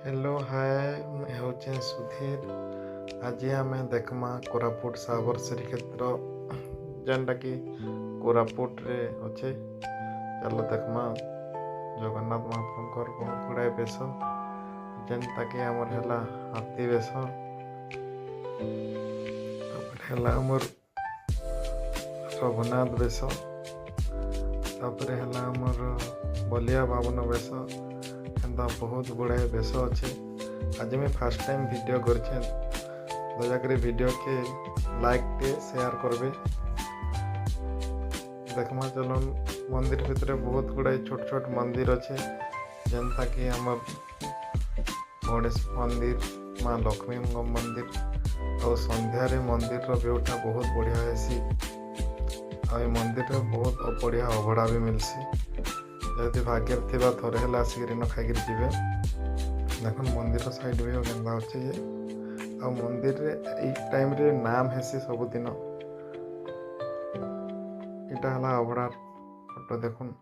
Hello hi मैं हूँ सुधीर। आज आम देखमा कोरापुट साबर श्रीक्षेत्र जेनटा कि कोरापुट रे अच्छे। चलो देखमा जगन्नाथ महाप्रभुଙ୍କର बहुत गुड़ाए बेश जेनटा कि आमर है हाथी बेश है आमर रघुनाथ बेश है आमर बलिया बाबन बेश एंता बहुत गुड़ाए बेश अच्छे। आज मैं फास्ट टाइम वीडियो करछे दयाकर वीडियो के लाइक टे शेयर करबे। देखमा चलन मंदिर भितर बहुत गुड़ाए छोट छोट मंदिर अच्छे जेनता कि आमर गणेश मंदिर माँ लक्ष्मी मंदिर और संध्यारे मंदिर व्यूटा बहुत बढ़िया हेसी। आ मंदिर में बहुत बढ़िया अभड़ा भी मिलसी। जदि भाग्य थी थोड़े है आसिक खाई जी देख मंदिर साइड भी केन्दा अच्छे आ मंदिर टाइम रे नाम हेसी सबुदिन। इटा है अभड़ार फोटो देखुन।